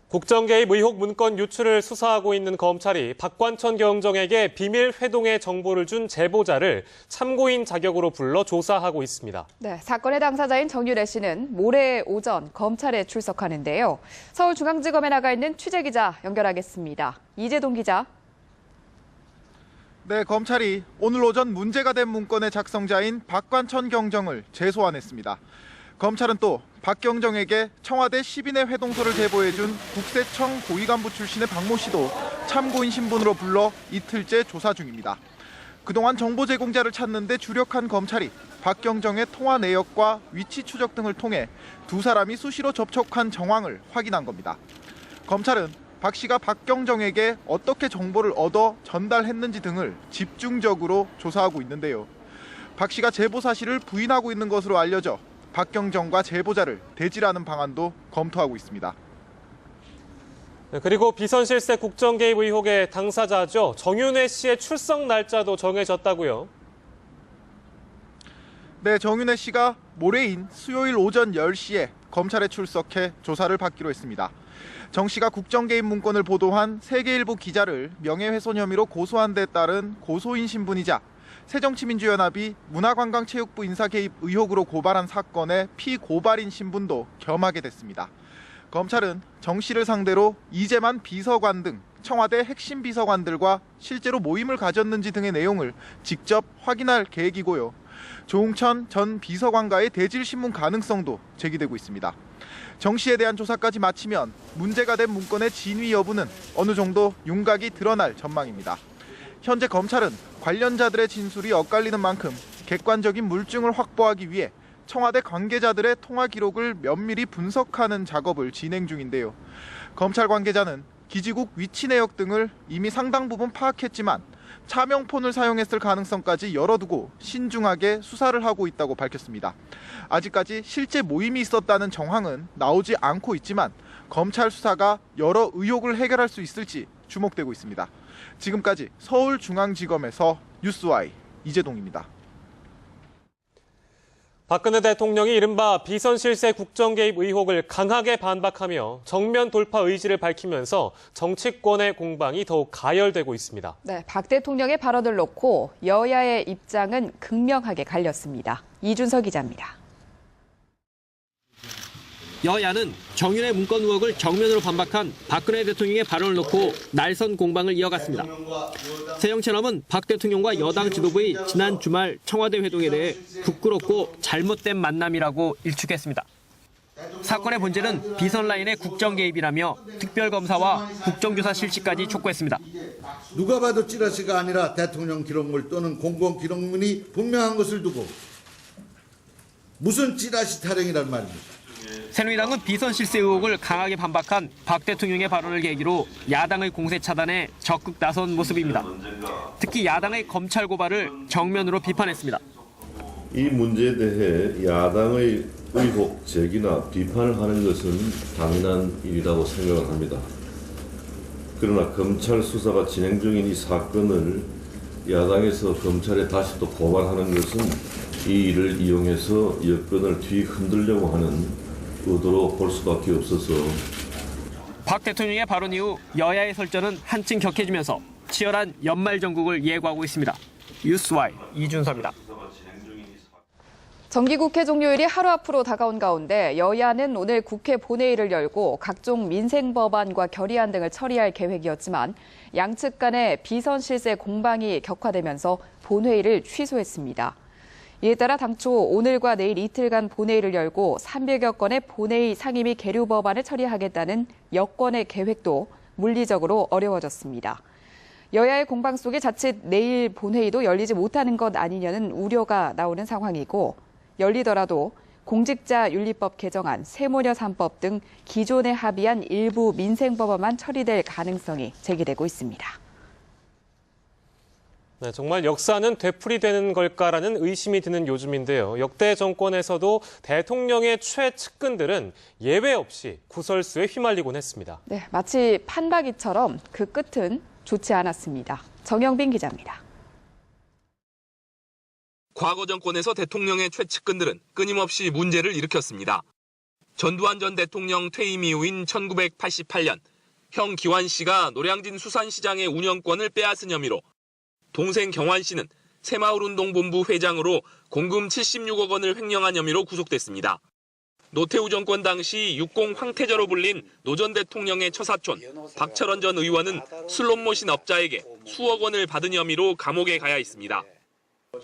국정 개입 의혹 문건 유출을 수사하고 있는 검찰이 박관천 경정에게 비밀 회동의 정보를 준 제보자를 참고인 자격으로 불러 조사하고 있습니다. 네, 사건의 당사자인 정윤혜 씨는 모레 오전 검찰에 출석하는데요. 서울중앙지검에 나가 있는 취재기자 연결하겠습니다. 이재동 기자. 네, 검찰이 오늘 오전 문제가 된 문건의 작성자인 박관천 경정을 재소환했습니다. 검찰은 또 박경정에게 청와대 10인의 회동서를 제보해준 국세청 고위간부 출신의 박모 씨도 참고인 신분으로 불러 이틀째 조사 중입니다. 그동안 정보 제공자를 찾는 데 주력한 검찰이 박경정의 통화 내역과 위치 추적 등을 통해 두 사람이 수시로 접촉한 정황을 확인한 겁니다. 검찰은 박 씨가 박경정에게 어떻게 정보를 얻어 전달했는지 등을 집중적으로 조사하고 있는데요. 박 씨가 제보 사실을 부인하고 있는 것으로 알려져 박경정과 제보자를 대질하는 방안도 검토하고 있습니다. 그리고 비선실세 국정 개입 의혹의 당사자죠. 정윤혜 씨의 출석 날짜도 정해졌다고요. 네, 정윤혜 씨가 모레인 수요일 오전 10시에 검찰에 출석해 조사를 받기로 했습니다. 정 씨가 국정 개입 문건을 보도한 세계일보 기자를 명예훼손 혐의로 고소한 데 따른 고소인 신분이자 새정치민주연합이 문화관광체육부 인사 개입 의혹으로 고발한 사건의 피고발인 신분도 겸하게 됐습니다. 검찰은 정 씨를 상대로 이재만 비서관 등 청와대 핵심 비서관들과 실제로 모임을 가졌는지 등의 내용을 직접 확인할 계획이고요. 조응천 전 비서관과의 대질 신문 가능성도 제기되고 있습니다. 정 씨에 대한 조사까지 마치면 문제가 된 문건의 진위 여부는 어느 정도 윤곽이 드러날 전망입니다. 현재 검찰은 관련자들의 진술이 엇갈리는 만큼 객관적인 물증을 확보하기 위해 청와대 관계자들의 통화 기록을 면밀히 분석하는 작업을 진행 중인데요. 검찰 관계자는 기지국 위치 내역 등을 이미 상당 부분 파악했지만 차명폰을 사용했을 가능성까지 열어두고 신중하게 수사를 하고 있다고 밝혔습니다. 아직까지 실제 모임이 있었다는 정황은 나오지 않고 있지만 검찰 수사가 여러 의혹을 해결할 수 있을지 주목되고 있습니다. 지금까지 서울중앙지검에서 뉴스와이 이재동입니다. 박근혜 대통령이 이른바 비선실세 국정 개입 의혹을 강하게 반박하며 정면 돌파 의지를 밝히면서 정치권의 공방이 더욱 가열되고 있습니다. 네, 박 대통령의 발언을 놓고 여야의 입장은 극명하게 갈렸습니다. 이준석 기자입니다. 여야는 정윤회 문건 의혹을 정면으로 반박한 박근혜 대통령의 발언을 놓고 날선 공방을 이어갔습니다. 새정치연합은 박 대통령과 여당 지도부의 지난 주말 청와대 회동에 대해 부끄럽고 잘못된 만남이라고 일축했습니다. 사건의 본질은 비선 라인의 국정 개입이라며 특별검사와 국정조사 실시까지 촉구했습니다. 누가 봐도 찌라시가 아니라 대통령 기록물 또는 공공 기록물이 분명한 것을 두고 무슨 찌라시 타령이란 말입니까? 새누리당은 비선 실세 의혹을 강하게 반박한 박 대통령의 발언을 계기로 야당의 공세 차단에 적극 나선 모습입니다. 특히 야당의 검찰 고발을 정면으로 비판했습니다. 이 문제에 대해 야당의 의혹 제기나 비판을 하는 것은 당연한 일이라고 생각을 합니다. 그러나 검찰 수사가 진행 중인 이 사건을 야당에서 검찰에 다시 또 고발하는 것은 이 일을 이용해서 여권을 뒤흔들려고 하는 의도로 볼 수밖에 없어서. 박 대통령의 발언 이후 여야의 설전은 한층 격해지면서 치열한 연말 정국을 예고하고 있습니다. 뉴스와이 이준서입니다. 정기국회 종료일이 하루 앞으로 다가온 가운데 여야는 오늘 국회 본회의를 열고 각종 민생 법안과 결의안 등을 처리할 계획이었지만 양측 간의 비선실세 공방이 격화되면서 본회의를 취소했습니다. 이에 따라 당초 오늘과 내일 이틀간 본회의를 열고 300여 건의 본회의 상임 및 계류 법안을 처리하겠다는 여권의 계획도 물리적으로 어려워졌습니다. 여야의 공방 속에 자칫 내일 본회의도 열리지 못하는 것 아니냐는 우려가 나오는 상황이고 열리더라도 공직자윤리법 개정안, 세무녀 3법 등 기존에 합의한 일부 민생법안만 처리될 가능성이 제기되고 있습니다. 네, 정말 역사는 되풀이되는 걸까라는 의심이 드는 요즘인데요. 역대 정권에서도 대통령의 최측근들은 예외 없이 구설수에 휘말리곤 했습니다. 네, 마치 판박이처럼 그 끝은 좋지 않았습니다. 정영빈 기자입니다. 과거 정권에서 대통령의 최측근들은 끊임없이 문제를 일으켰습니다. 전두환 전 대통령 퇴임 이후인 1988년 형 기환 씨가 노량진 수산시장의 운영권을 빼앗은 혐의로 동생 경환 씨는 새마을운동본부 회장으로 공금 76억 원을 횡령한 혐의로 구속됐습니다. 노태우 정권 당시 육공 황태자로 불린 노 전 대통령의 처사촌 박철원 전 의원은 슬롯머신 업자에게 수억 원을 받은 혐의로 감옥에 가야 있습니다.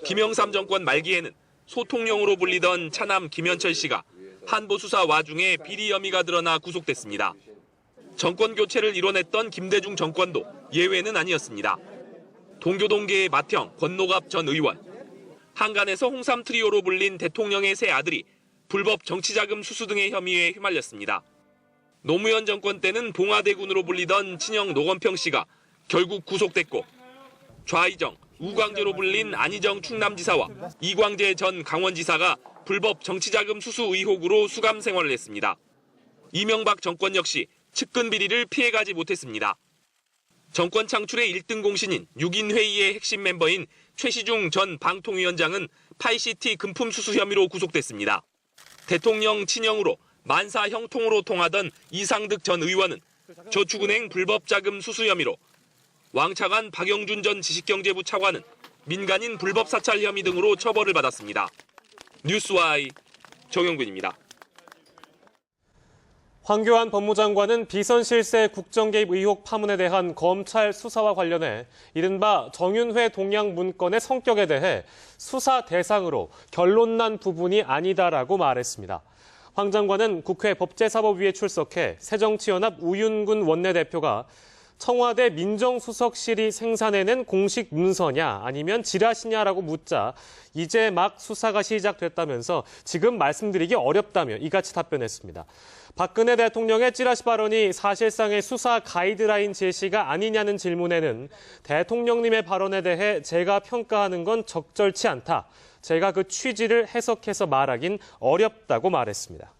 김영삼 정권 말기에는 소통령으로 불리던 차남 김현철 씨가 한보 수사 와중에 비리 혐의가 드러나 구속됐습니다. 정권 교체를 이뤄냈던 김대중 정권도 예외는 아니었습니다. 동교동계의 맏형 권노갑 전 의원, 한간에서 홍삼 트리오로 불린 대통령의 세 아들이 불법 정치자금 수수 등의 혐의에 휘말렸습니다. 노무현 정권 때는 봉화대군으로 불리던 친형 노건평 씨가 결국 구속됐고 좌이정, 우광재로 불린 안희정 충남지사와 이광재 전 강원지사가 불법 정치자금 수수 의혹으로 수감 생활을 했습니다. 이명박 정권 역시 측근 비리를 피해가지 못했습니다. 정권 창출의 1등 공신인 6인 회의의 핵심 멤버인 최시중 전 방통위원장은 파이시티 금품 수수 혐의로 구속됐습니다. 대통령 친형으로 만사 형통으로 통하던 이상득 전 의원은 저축은행 불법 자금 수수 혐의로, 왕차관 박영준 전 지식경제부 차관은 민간인 불법 사찰 혐의 등으로 처벌을 받았습니다. 뉴스와이 정영근입니다. 황교안 법무장관은 비선 실세 국정 개입 의혹 파문에 대한 검찰 수사와 관련해 이른바 정윤회 동양 문건의 성격에 대해 수사 대상으로 결론난 부분이 아니다라고 말했습니다. 황 장관은 국회 법제사법위에 출석해 새정치연합 우윤근 원내대표가 청와대 민정수석실이 생산해낸 공식 문서냐 아니면 지라시냐라고 묻자 이제 막 수사가 시작됐다면서 지금 말씀드리기 어렵다며 이같이 답변했습니다. 박근혜 대통령의 찌라시 발언이 사실상의 수사 가이드라인 제시가 아니냐는 질문에는 대통령님의 발언에 대해 제가 평가하는 건 적절치 않다. 제가 그 취지를 해석해서 말하긴 어렵다고 말했습니다.